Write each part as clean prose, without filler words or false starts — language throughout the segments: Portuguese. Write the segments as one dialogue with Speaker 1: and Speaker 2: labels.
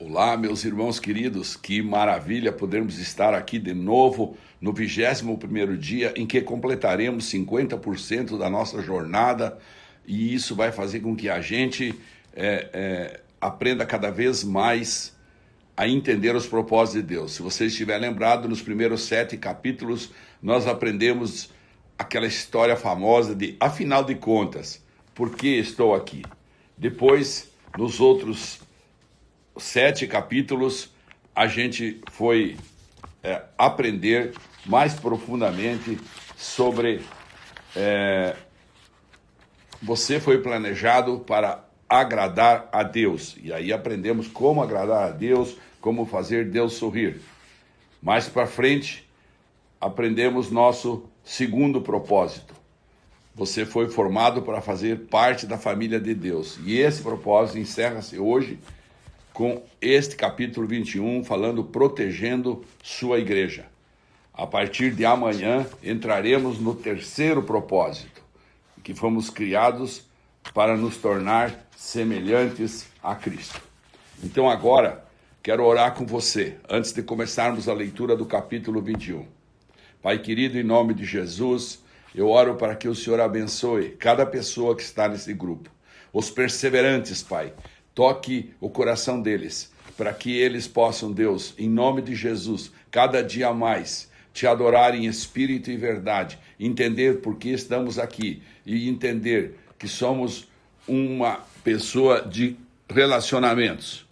Speaker 1: Olá, meus irmãos queridos, que maravilha podermos estar aqui de novo no 21º dia em que completaremos 50% da nossa jornada, e isso vai fazer com que a gente aprenda cada vez mais a entender os propósitos de Deus. Se você estiver lembrado, nos primeiros 7 capítulos nós aprendemos aquela história famosa de, afinal de contas, por que estou aqui? Depois, nos outros 7 capítulos, a gente foi aprender mais profundamente sobre você foi planejado para agradar a Deus. E aí aprendemos como agradar a Deus, como fazer Deus sorrir. Mais para frente, aprendemos nosso segundo propósito. Você foi formado para fazer parte da família de Deus. E esse propósito encerra-se hoje com este capítulo 21, falando protegendo sua igreja. A partir de amanhã, entraremos no terceiro propósito, que fomos criados para nos tornar semelhantes a Cristo. Então agora, quero orar com você, antes de começarmos a leitura do capítulo 21. Pai querido, em nome de Jesus, eu oro para que o Senhor abençoe cada pessoa que está nesse grupo. Os perseverantes, Pai, toque o coração deles, para que eles possam, Deus, em nome de Jesus, cada dia mais, te adorar em espírito e verdade, entender por que estamos aqui e entender que somos uma pessoa de relacionamentos.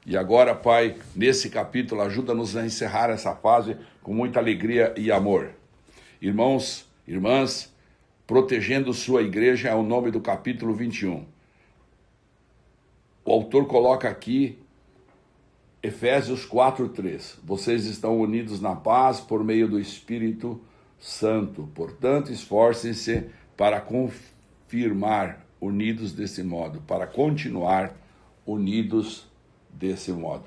Speaker 1: E agora, Pai, nesse capítulo, ajuda-nos a encerrar essa fase com muita alegria e amor. Irmãos, irmãs, protegendo sua igreja é o nome do capítulo 21. O autor coloca aqui Efésios 4:3. Vocês estão unidos na paz por meio do Espírito Santo. Portanto, esforcem-se para confirmar unidos desse modo, para continuar unidos desse modo.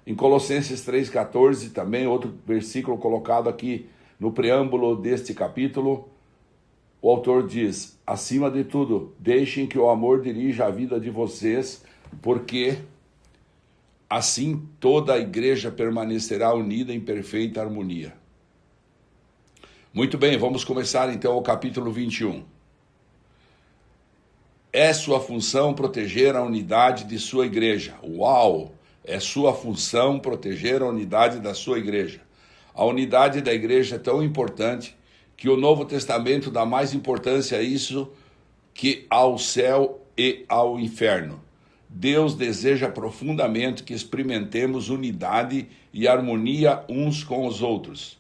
Speaker 1: Em Colossenses 3:14, também outro versículo colocado aqui no preâmbulo deste capítulo, o autor diz: acima de tudo, deixem que o amor dirija a vida de vocês, porque assim toda a igreja permanecerá unida em perfeita harmonia. Muito bem, vamos começar então o capítulo 21. É sua função proteger a unidade de sua igreja. Uau! É sua função proteger a unidade da sua igreja. A unidade da igreja é tão importante que o Novo Testamento dá mais importância a isso que ao céu e ao inferno. Deus deseja profundamente que experimentemos unidade e harmonia uns com os outros.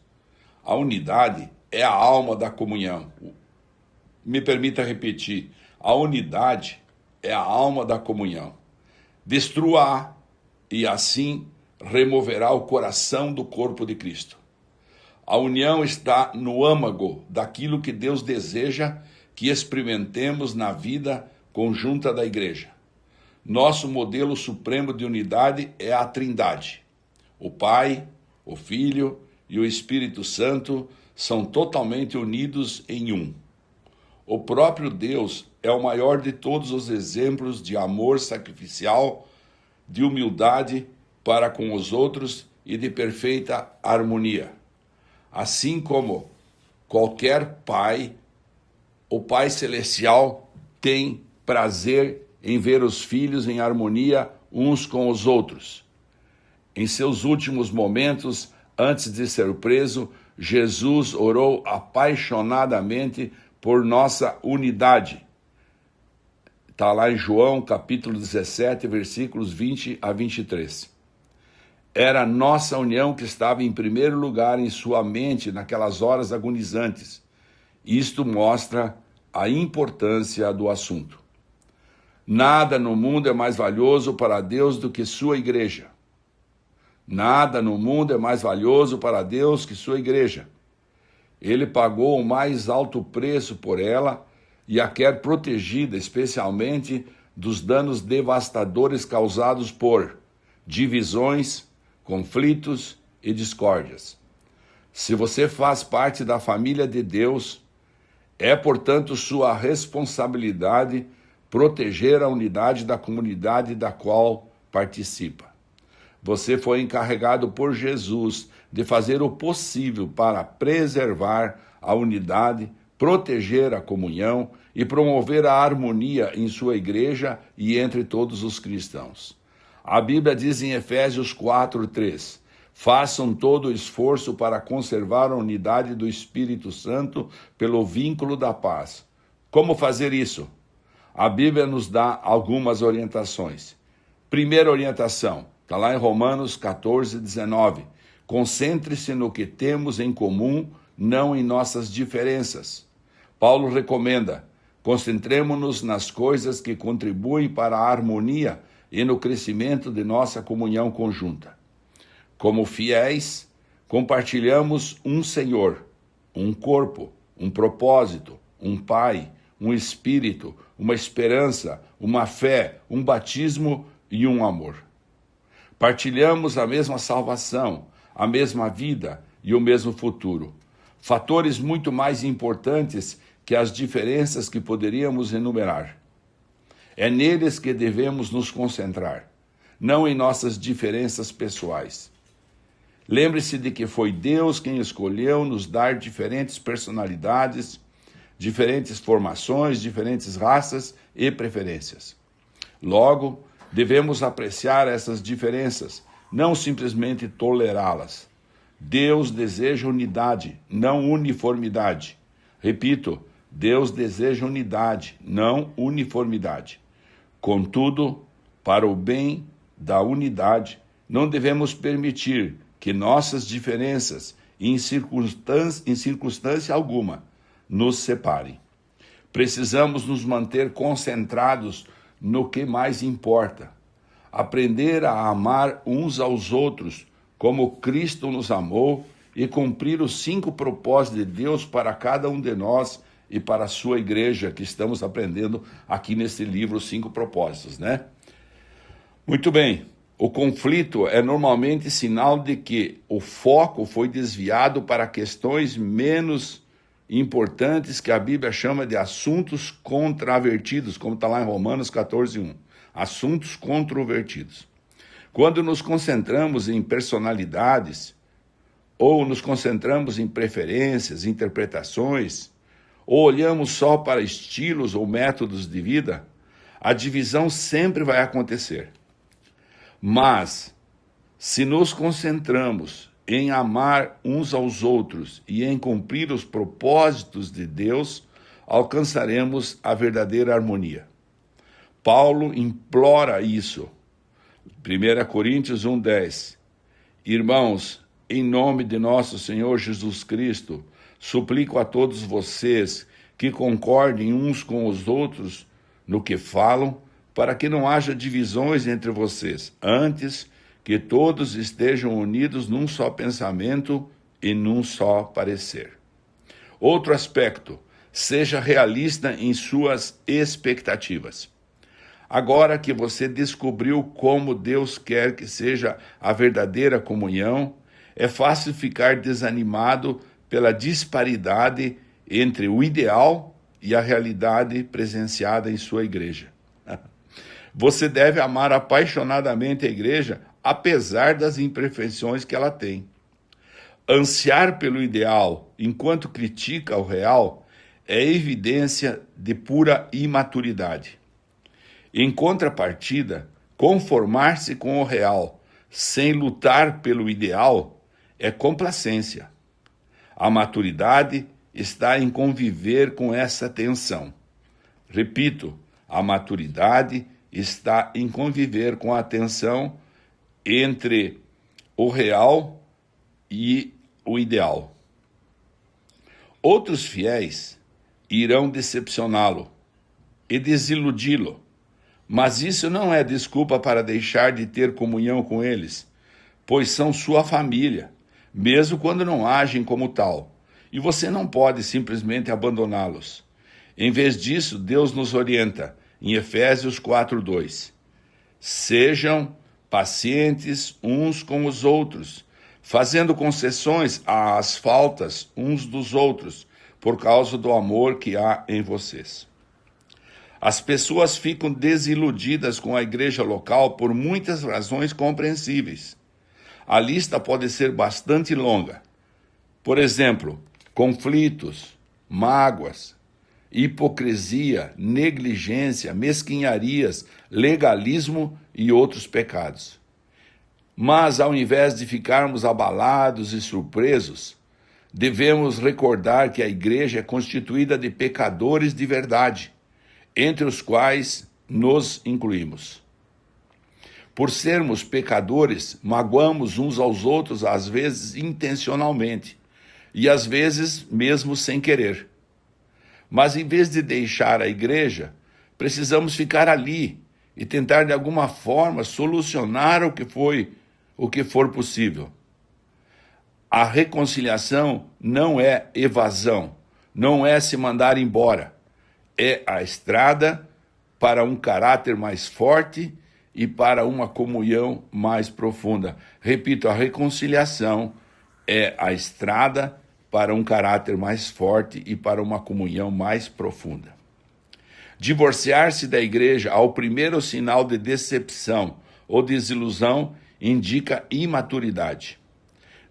Speaker 1: A unidade é a alma da comunhão. Me permita repetir, a unidade é a alma da comunhão. Destrua-a e assim removerá o coração do corpo de Cristo. A união está no âmago daquilo que Deus deseja que experimentemos na vida conjunta da igreja. Nosso modelo supremo de unidade é a Trindade. O Pai, o Filho e o Espírito Santo são totalmente unidos em um. O próprio Deus é o maior de todos os exemplos de amor sacrificial, de humildade para com os outros e de perfeita harmonia. Assim como qualquer pai, o Pai Celestial tem prazer em ver os filhos em harmonia uns com os outros. Em seus últimos momentos, antes de ser preso, Jesus orou apaixonadamente por nossa unidade. Está lá em João, capítulo 17, versículos 20 a 23. Era a nossa união que estava em primeiro lugar em sua mente naquelas horas agonizantes. Isto mostra a importância do assunto. Nada no mundo é mais valioso para Deus do que sua igreja. Nada no mundo é mais valioso para Deus que sua igreja. Ele pagou o mais alto preço por ela e a quer protegida, especialmente dos danos devastadores causados por divisões, conflitos e discórdias. Se você faz parte da família de Deus, é, portanto, sua responsabilidade proteger a unidade da comunidade da qual participa. você foi encarregado por Jesus de fazer o possível para preservar a unidade, proteger a comunhão e promover a harmonia em sua igreja e entre todos os cristãos. A Bíblia diz em Efésios 4:3: façam todo o esforço para conservar a unidade do Espírito Santo pelo vínculo da paz. Como fazer isso? A Bíblia nos dá algumas orientações. Primeira orientação, está lá em Romanos 14:19. Concentre-se no que temos em comum, não em nossas diferenças. Paulo recomenda: concentremo-nos nas coisas que contribuem para a harmonia e no crescimento de nossa comunhão conjunta. Como fiéis, compartilhamos um Senhor, um corpo, um propósito, um Pai, um Espírito, uma esperança, uma fé, um batismo e um amor. Partilhamos a mesma salvação, a mesma vida e o mesmo futuro. Fatores muito mais importantes que as diferenças que poderíamos enumerar. É neles que devemos nos concentrar, não em nossas diferenças pessoais. Lembre-se de que foi Deus quem escolheu nos dar diferentes personalidades, diferentes formações, diferentes raças e preferências. Logo, devemos apreciar essas diferenças, não simplesmente tolerá-las. Deus deseja unidade, não uniformidade. Repito, Deus deseja unidade, não uniformidade. Contudo, para o bem da unidade, não devemos permitir que nossas diferenças, em circunstância alguma, nos separem. Precisamos nos manter concentrados no que mais importa. Aprender a amar uns aos outros como Cristo nos amou e cumprir os 5 propósitos de Deus para cada um de nós e para a sua igreja, que estamos aprendendo aqui nesse livro, 5 propósitos, né? Muito bem, o conflito é normalmente sinal de que o foco foi desviado para questões menos importantes que a Bíblia chama de assuntos controvertidos, como está lá em Romanos 14:1. Assuntos controvertidos. Quando nos concentramos em personalidades, ou nos concentramos em preferências, interpretações, ou olhamos só para estilos ou métodos de vida, a divisão sempre vai acontecer. Mas, se nos concentramos em amar uns aos outros e em cumprir os propósitos de Deus, alcançaremos a verdadeira harmonia. Paulo implora isso. 1 Coríntios 1:10. Irmãos, em nome de nosso Senhor Jesus Cristo, suplico a todos vocês que concordem uns com os outros no que falam, para que não haja divisões entre vocês, antes que todos estejam unidos num só pensamento e num só parecer. Outro aspecto, seja realista em suas expectativas. Agora que você descobriu como Deus quer que seja a verdadeira comunhão, é fácil ficar desanimado pela disparidade entre o ideal e a realidade presenciada em sua igreja. Você deve amar apaixonadamente a igreja, apesar das imperfeições que ela tem. Ansiar pelo ideal enquanto critica o real é evidência de pura imaturidade. Em contrapartida, conformar-se com o real sem lutar pelo ideal é complacência. A maturidade está em conviver com essa tensão. Repito, a maturidade está em conviver com a tensão entre o real e o ideal. Outros fiéis irão decepcioná-lo e desiludi-lo, mas isso não é desculpa para deixar de ter comunhão com eles, pois são sua família, mesmo quando não agem como tal, e você não pode simplesmente abandoná-los. Em vez disso, Deus nos orienta em Efésios 4:2. Sejam pacientes uns com os outros, fazendo concessões às faltas uns dos outros, por causa do amor que há em vocês. As pessoas ficam desiludidas com a igreja local por muitas razões compreensíveis. A lista pode ser bastante longa. Por exemplo, conflitos, mágoas, hipocrisia, negligência, mesquinharias, legalismo e outros pecados. Mas, ao invés de ficarmos abalados e surpresos, devemos recordar que a igreja é constituída de pecadores de verdade, entre os quais nos incluímos. Por sermos pecadores, magoamos uns aos outros, às vezes intencionalmente, e às vezes mesmo sem querer. Mas em vez de deixar a igreja, precisamos ficar ali e tentar de alguma forma solucionar o que for possível. A reconciliação não é evasão, não é se mandar embora. É a estrada para um caráter mais forte e para uma comunhão mais profunda. Repito, a reconciliação é a estrada para um caráter mais forte e para uma comunhão mais profunda. Divorciar-se da igreja ao primeiro sinal de decepção ou desilusão indica imaturidade.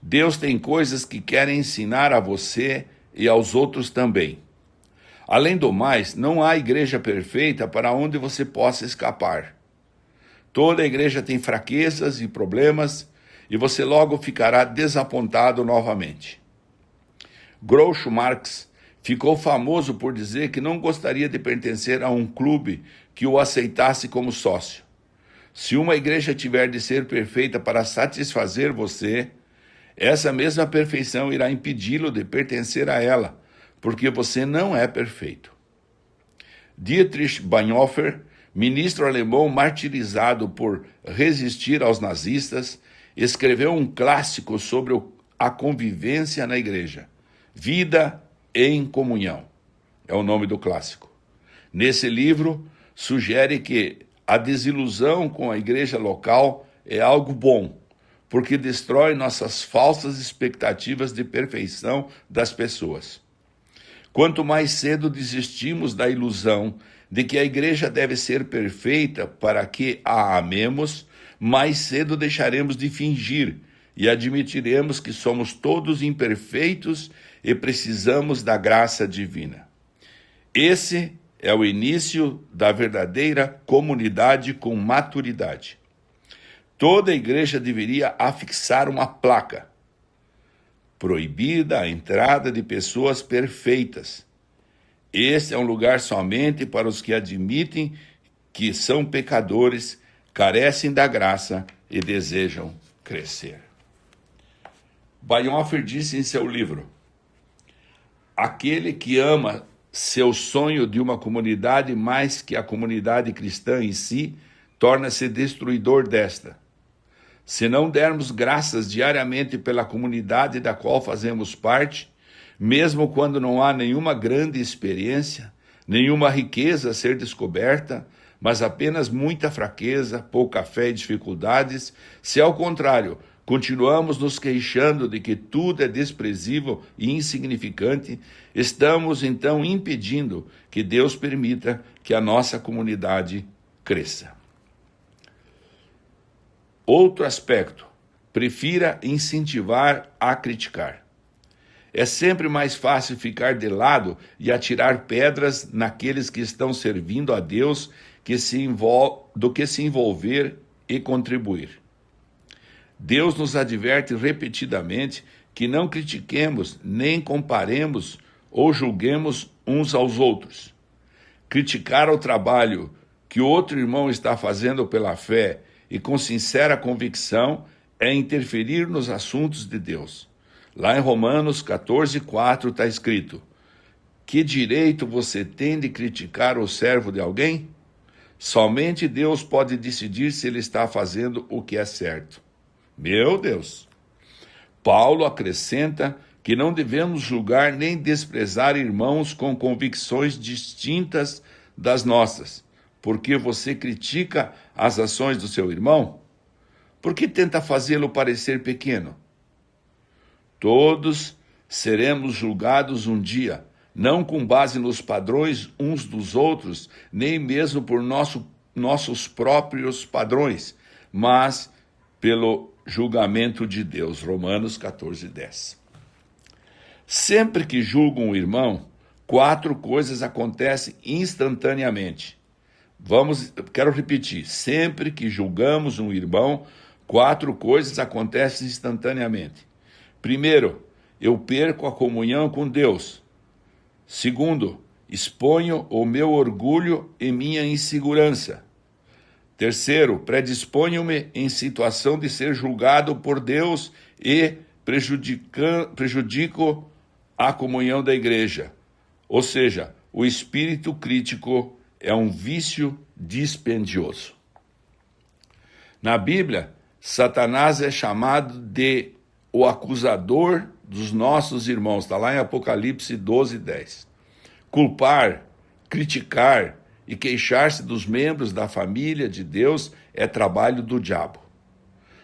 Speaker 1: Deus tem coisas que quer ensinar a você e aos outros também. Além do mais, não há igreja perfeita para onde você possa escapar. Toda igreja tem fraquezas e problemas e você logo ficará desapontado novamente. Groucho Marx ficou famoso por dizer que não gostaria de pertencer a um clube que o aceitasse como sócio. Se uma igreja tiver de ser perfeita para satisfazer você, essa mesma perfeição irá impedi-lo de pertencer a ela, porque você não é perfeito. Dietrich Bonhoeffer, ministro alemão martirizado por resistir aos nazistas, escreveu um clássico sobre a convivência na igreja. Vida em Comunhão é o nome do clássico. Nesse livro, sugere que a desilusão com a igreja local é algo bom, porque destrói nossas falsas expectativas de perfeição das pessoas. Quanto mais cedo desistimos da ilusão de que a igreja deve ser perfeita para que a amemos, mais cedo deixaremos de fingir e admitiremos que somos todos imperfeitos e precisamos da graça divina. Esse é o início da verdadeira comunidade com maturidade. Toda igreja deveria afixar uma placa: proibida a entrada de pessoas perfeitas. Este é um lugar somente para os que admitem que são pecadores, carecem da graça e desejam crescer. Bonhoeffer disse em seu livro: aquele que ama seu sonho de uma comunidade mais que a comunidade cristã em si, torna-se destruidor desta. Se não dermos graças diariamente pela comunidade da qual fazemos parte, mesmo quando não há nenhuma grande experiência, nenhuma riqueza a ser descoberta, mas apenas muita fraqueza, pouca fé e dificuldades, se ao contrário, continuamos nos queixando de que tudo é desprezível e insignificante, estamos então impedindo que Deus permita que a nossa comunidade cresça. Outro aspecto: prefira incentivar a criticar. É sempre mais fácil ficar de lado e atirar pedras naqueles que estão servindo a Deus do que se envolver e contribuir. Deus nos adverte repetidamente que não critiquemos, nem comparemos ou julguemos uns aos outros. Criticar o trabalho que outro irmão está fazendo pela fé e com sincera convicção é interferir nos assuntos de Deus. Lá em Romanos 14:4 está escrito: que direito você tem de criticar o servo de alguém? Somente Deus pode decidir se ele está fazendo o que é certo. Meu Deus! Paulo acrescenta que não devemos julgar nem desprezar irmãos com convicções distintas das nossas, porque você critica as ações do seu irmão? Por que tenta fazê-lo parecer pequeno? Todos seremos julgados um dia, não com base nos padrões uns dos outros, nem mesmo por nossos próprios padrões, mas pelo julgamento de Deus. Romanos 14:10. Sempre que julgo um irmão, 4 coisas acontecem instantaneamente. Quero repetir, sempre que julgamos um irmão, 4 coisas acontecem instantaneamente. Primeiro, eu perco a comunhão com Deus. Segundo, exponho o meu orgulho e minha insegurança. Terceiro, predisponho-me em situação de ser julgado por Deus e prejudico a comunhão da igreja. Ou seja, o espírito crítico é um vício dispendioso. Na Bíblia, Satanás é chamado de o acusador dos nossos irmãos. Está lá em Apocalipse 12:10. Culpar, criticar e queixar-se dos membros da família de Deus é trabalho do diabo.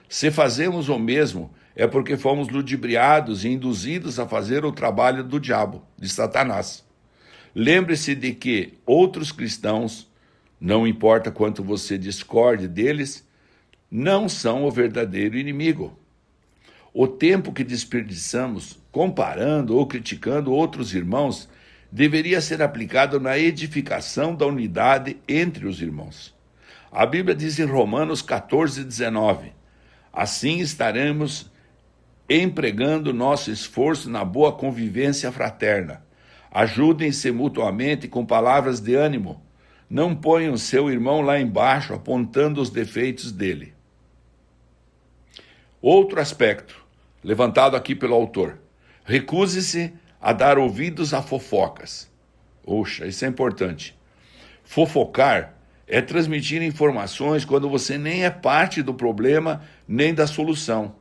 Speaker 1: Se fazemos o mesmo, é porque fomos ludibriados e induzidos a fazer o trabalho do diabo, de Satanás. Lembre-se de que outros cristãos, não importa quanto você discorde deles, não são o verdadeiro inimigo. O tempo que desperdiçamos comparando ou criticando outros irmãos deveria ser aplicado na edificação da unidade entre os irmãos. A Bíblia diz em Romanos 14:19, assim estaremos empregando nosso esforço na boa convivência fraterna. Ajudem-se mutuamente com palavras de ânimo. Não ponham seu irmão lá embaixo apontando os defeitos dele. Outro aspecto, levantado aqui pelo autor. Recuse-se a dar ouvidos a fofocas. Oxa, isso é importante. Fofocar é transmitir informações quando você nem é parte do problema nem da solução.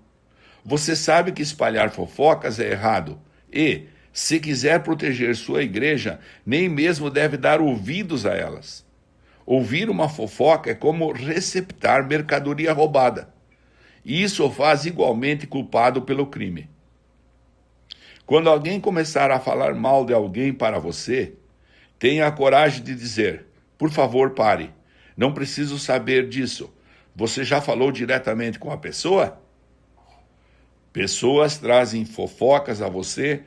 Speaker 1: Você sabe que espalhar fofocas é errado e, se quiser proteger sua igreja, nem mesmo deve dar ouvidos a elas. Ouvir uma fofoca é como receptar mercadoria roubada. E isso o faz igualmente culpado pelo crime. Quando alguém começar a falar mal de alguém para você, tenha a coragem de dizer, por favor, pare. Não preciso saber disso. Você já falou diretamente com a pessoa? Pessoas trazem fofocas a você.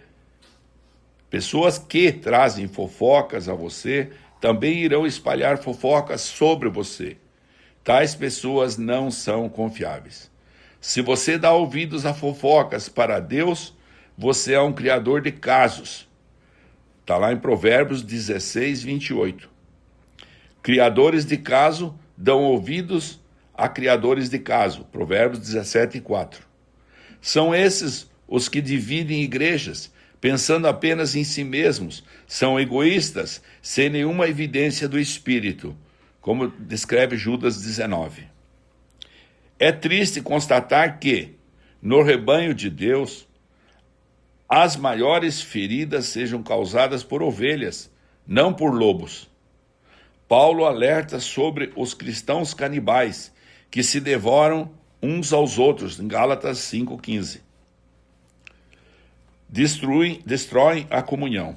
Speaker 1: Pessoas que trazem fofocas a você também irão espalhar fofocas sobre você. Tais pessoas não são confiáveis. Se você dá ouvidos a fofocas para Deus, você é um criador de casos. Está lá em Provérbios 16:28. Criadores de caso dão ouvidos a criadores de caso. Provérbios 17:4. São esses os que dividem igrejas, pensando apenas em si mesmos. São egoístas, sem nenhuma evidência do Espírito, como descreve Judas 19. É triste constatar que, no rebanho de Deus, as maiores feridas sejam causadas por ovelhas, não por lobos. Paulo alerta sobre os cristãos canibais, que se devoram uns aos outros, em Gálatas 5:15. Destroem a comunhão.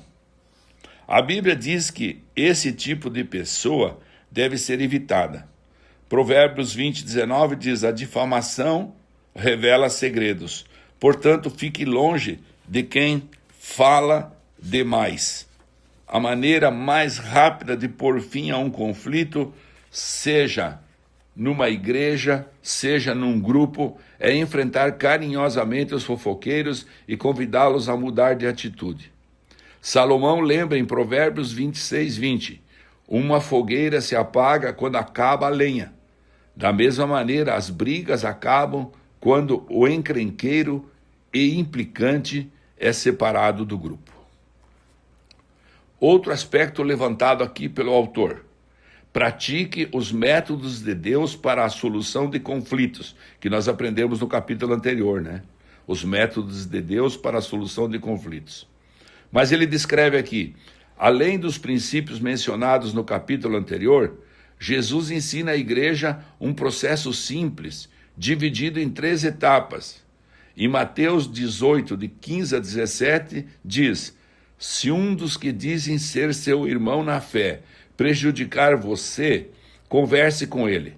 Speaker 1: A Bíblia diz que esse tipo de pessoa deve ser evitada. Provérbios 20:19 diz, a difamação revela segredos. Portanto, fique longe de quem fala demais. A maneira mais rápida de pôr fim a um conflito, seja numa igreja, seja num grupo, é enfrentar carinhosamente os fofoqueiros e convidá-los a mudar de atitude. Salomão lembra em Provérbios 26:20, uma fogueira se apaga quando acaba a lenha. Da mesma maneira, as brigas acabam quando o encrenqueiro e implicante é separado do grupo. Outro aspecto levantado aqui pelo autor. Pratique os métodos de Deus para a solução de conflitos, que nós aprendemos no capítulo anterior, né? Os métodos de Deus para a solução de conflitos. Mas ele descreve aqui, além dos princípios mencionados no capítulo anterior, Jesus ensina à igreja um processo simples, dividido em 3 etapas. Em Mateus 18, de 15 a 17, diz, Se um dos que dizem ser seu irmão na fé prejudicar você, converse com ele.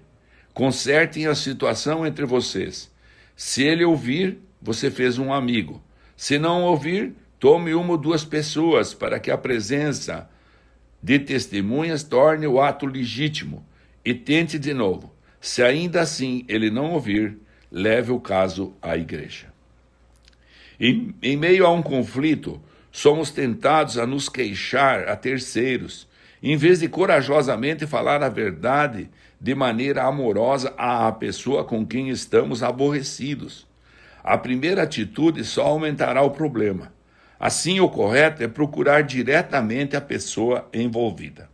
Speaker 1: Consertem a situação entre vocês. Se ele ouvir, você fez um amigo. Se não ouvir, tome uma ou duas pessoas para que a presença de testemunhas torne o ato legítimo e tente de novo. Se ainda assim ele não ouvir, leve o caso à igreja. Em meio a um conflito, somos tentados a nos queixar a terceiros, em vez de corajosamente falar a verdade de maneira amorosa à pessoa com quem estamos aborrecidos. A primeira atitude só aumentará o problema. Assim, o correto é procurar diretamente a pessoa envolvida.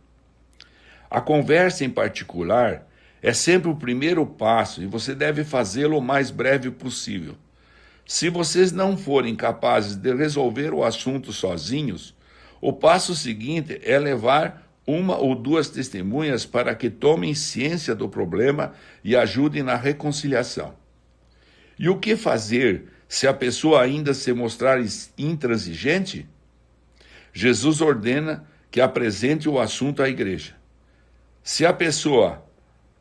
Speaker 1: A conversa em particular é sempre o primeiro passo e você deve fazê-lo o mais breve possível. Se vocês não forem capazes de resolver o assunto sozinhos, o passo seguinte é levar uma ou duas testemunhas para que tomem ciência do problema e ajudem na reconciliação. E o que fazer se a pessoa ainda se mostrar intransigente? Jesus ordena que apresente o assunto à igreja. Se a pessoa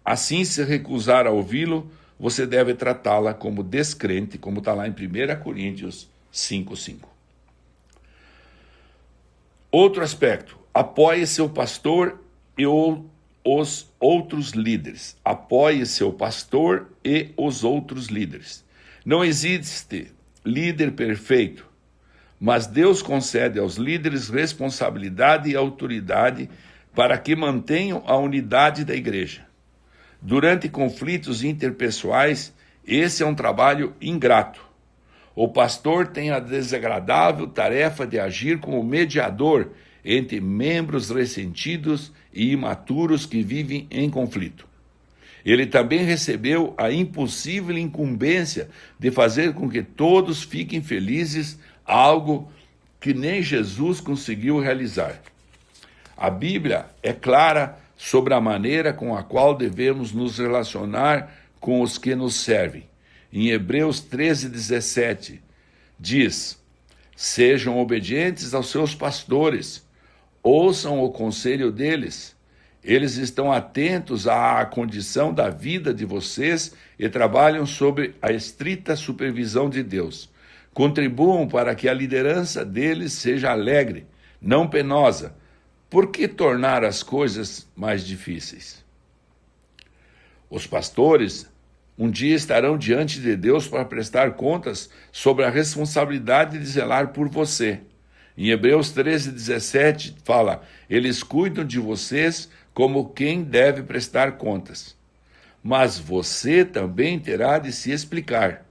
Speaker 1: assim se recusar a ouvi-lo, você deve tratá-la como descrente, como está lá em 1 Coríntios 5:5. Outro aspecto, apoie seu pastor e os outros líderes. Apoie seu pastor e os outros líderes. Não existe líder perfeito, mas Deus concede aos líderes responsabilidade e autoridade para que mantenham a unidade da igreja. Durante conflitos interpessoais, esse é um trabalho ingrato. O pastor tem a desagradável tarefa de agir como mediador entre membros ressentidos e imaturos que vivem em conflito. Ele também recebeu a impossível incumbência de fazer com que todos fiquem felizes, algo que nem Jesus conseguiu realizar. A Bíblia é clara sobre a maneira com a qual devemos nos relacionar com os que nos servem. Em Hebreus 13:17, diz: sejam obedientes aos seus pastores, ouçam o conselho deles. Eles estão atentos à condição da vida de vocês e trabalham sob a estrita supervisão de Deus. Contribuam para que a liderança deles seja alegre, não penosa. Por que tornar as coisas mais difíceis? Os pastores um dia estarão diante de Deus para prestar contas sobre a responsabilidade de zelar por você. Em Hebreus 13:17 fala: eles cuidam de vocês como quem deve prestar contas. Mas você também terá de se explicar.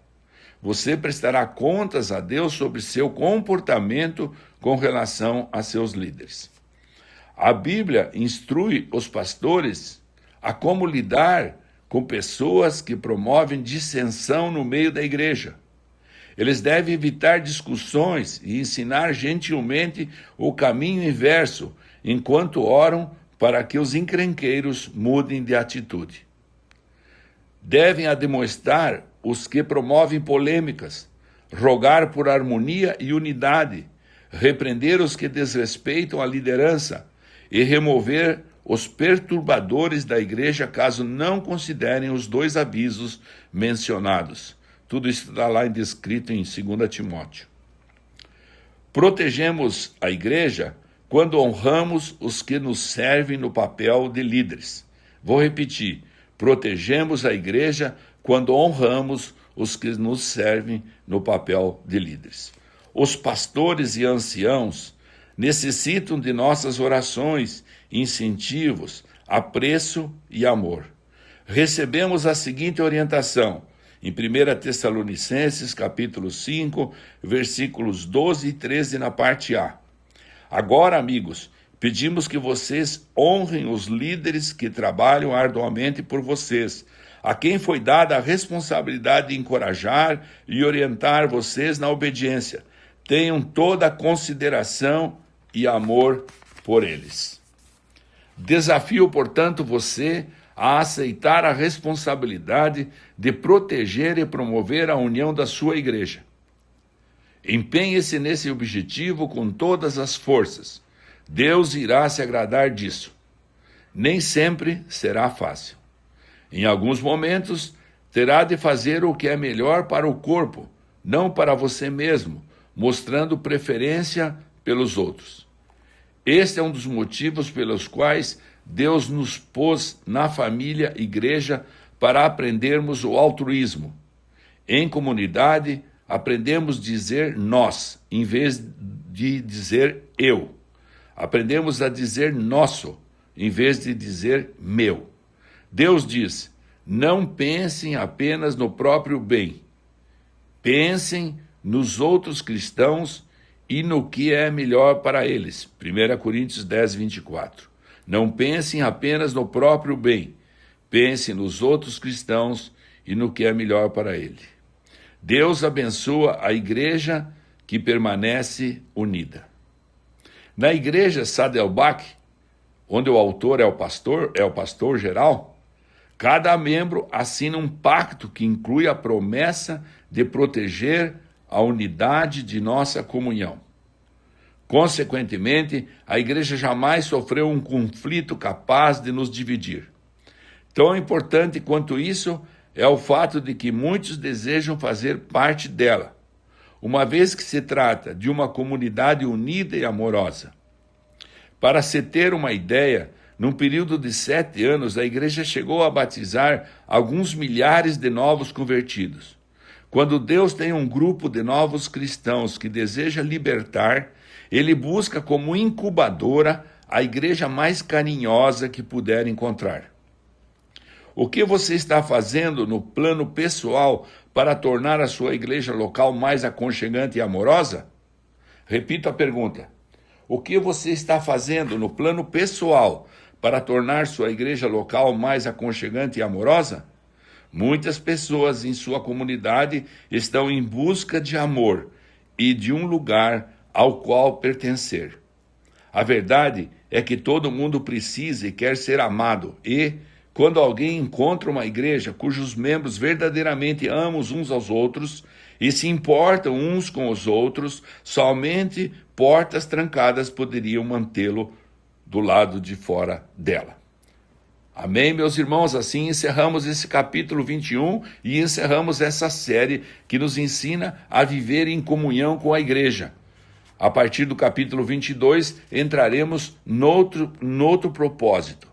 Speaker 1: Você prestará contas a Deus sobre seu comportamento com relação a seus líderes. A Bíblia instrui os pastores a como lidar com pessoas que promovem dissensão no meio da igreja. Eles devem evitar discussões e ensinar gentilmente o caminho inverso, enquanto oram para que os encrenqueiros mudem de atitude. Devem admoestar os que promovem polêmicas, rogar por harmonia e unidade, repreender os que desrespeitam a liderança e remover os perturbadores da igreja caso não considerem os dois avisos mencionados. Tudo isso está lá descrito em 2 Timóteo. Protegemos a igreja quando honramos os que nos servem no papel de líderes. Vou repetir, protegemos a igreja quando honramos os que nos servem no papel de líderes. Os pastores e anciãos necessitam de nossas orações, incentivos, apreço e amor. Recebemos a seguinte orientação, em 1 Tessalonicenses, capítulo 5, versículos 12 e 13, na parte A. Agora, amigos, pedimos que vocês honrem os líderes que trabalham arduamente por vocês, a quem foi dada a responsabilidade de encorajar e orientar vocês na obediência. Tenham toda a consideração e amor por eles. Desafio, portanto, você a aceitar a responsabilidade de proteger e promover a união da sua igreja. Empenhe-se nesse objetivo com todas as forças. Deus irá se agradar disso. Nem sempre será fácil. Em alguns momentos, terá de fazer o que é melhor para o corpo, não para você mesmo, mostrando preferência pelos outros. Este é um dos motivos pelos quais Deus nos pôs na família, igreja, para aprendermos o altruísmo. Em comunidade, aprendemos a dizer nós, em vez de dizer eu. Aprendemos a dizer nosso, em vez de dizer meu. Deus diz: não pensem apenas no próprio bem. Pensem nos outros cristãos e no que é melhor para eles. 1 Coríntios 10, 24. Não pensem apenas no próprio bem. Pensem nos outros cristãos e no que é melhor para ele. Deus abençoa a igreja que permanece unida. Na igreja Saddleback, onde o autor é o pastor geral, cada membro assina um pacto que inclui a promessa de proteger a unidade de nossa comunhão. Consequentemente, a igreja jamais sofreu um conflito capaz de nos dividir. Tão importante quanto isso é o fato de que muitos desejam fazer parte dela, uma vez que se trata de uma comunidade unida e amorosa. Para se ter uma ideia, num período de 7 anos, a igreja chegou a batizar alguns milhares de novos convertidos. Quando Deus tem um grupo de novos cristãos que deseja libertar, Ele busca como incubadora a igreja mais carinhosa que puder encontrar. O que você está fazendo no plano pessoal para tornar a sua igreja local mais aconchegante e amorosa? Repito a pergunta. O que você está fazendo no plano pessoal para tornar sua igreja local mais aconchegante e amorosa? Muitas pessoas em sua comunidade estão em busca de amor e de um lugar ao qual pertencer. A verdade é que todo mundo precisa e quer ser amado e, quando alguém encontra uma igreja cujos membros verdadeiramente amam uns aos outros e se importam uns com os outros, somente portas trancadas poderiam mantê-lo do lado de fora dela. Amém, meus irmãos? Assim encerramos esse capítulo 21 e encerramos essa série que nos ensina a viver em comunhão com a igreja. A partir do capítulo 22, entraremos noutro propósito.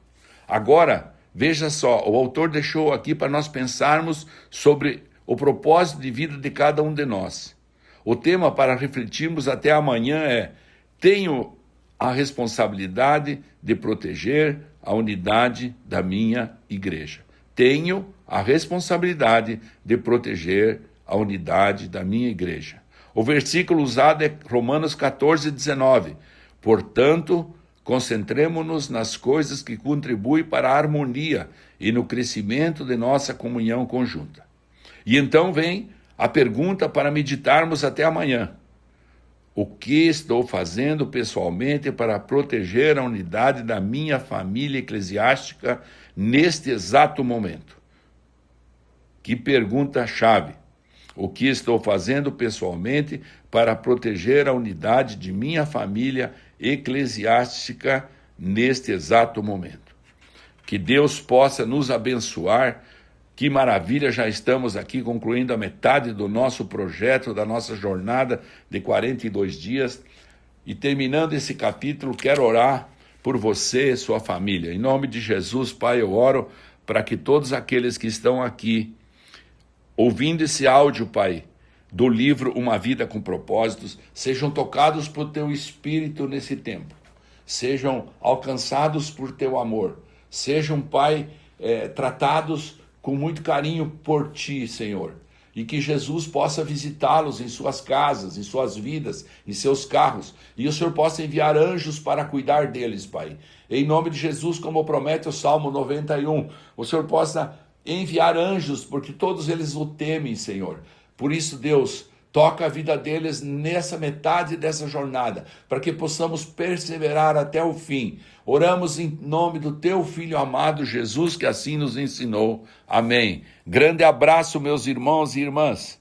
Speaker 1: Agora, veja só, o autor deixou aqui para nós pensarmos sobre o propósito de vida de cada um de nós. O tema para refletirmos até amanhã é: tenho a responsabilidade de proteger a unidade da minha igreja. Tenho a responsabilidade de proteger a unidade da minha igreja. O versículo usado é Romanos 14, 19. Portanto, concentremo-nos nas coisas que contribuem para a harmonia e no crescimento de nossa comunhão conjunta. E então vem a pergunta para meditarmos até amanhã. O que estou fazendo pessoalmente para proteger a unidade da minha família eclesiástica neste exato momento? Que pergunta-chave! O que estou fazendo pessoalmente para proteger a unidade de minha família eclesiástica neste exato momento? Que Deus possa nos abençoar. Que maravilha, já estamos aqui concluindo a metade do nosso projeto, da nossa jornada de 42 dias. E terminando esse capítulo, quero orar por você e sua família. Em nome de Jesus, Pai, eu oro para que todos aqueles que estão aqui ouvindo esse áudio, Pai, do livro Uma Vida com Propósitos, sejam tocados por Teu Espírito nesse tempo. Sejam alcançados por Teu amor. Sejam, Pai, tratados com muito carinho por Ti, Senhor, e que Jesus possa visitá-los em suas casas, em suas vidas, em seus carros, e o Senhor possa enviar anjos para cuidar deles, Pai. Em nome de Jesus, como promete o Salmo 91, o Senhor possa enviar anjos, porque todos eles o temem, Senhor. Por isso, Deus, toca a vida deles nessa metade dessa jornada, para que possamos perseverar até o fim. Oramos em nome do Teu Filho amado Jesus, que assim nos ensinou. Amém. Grande abraço, meus irmãos e irmãs.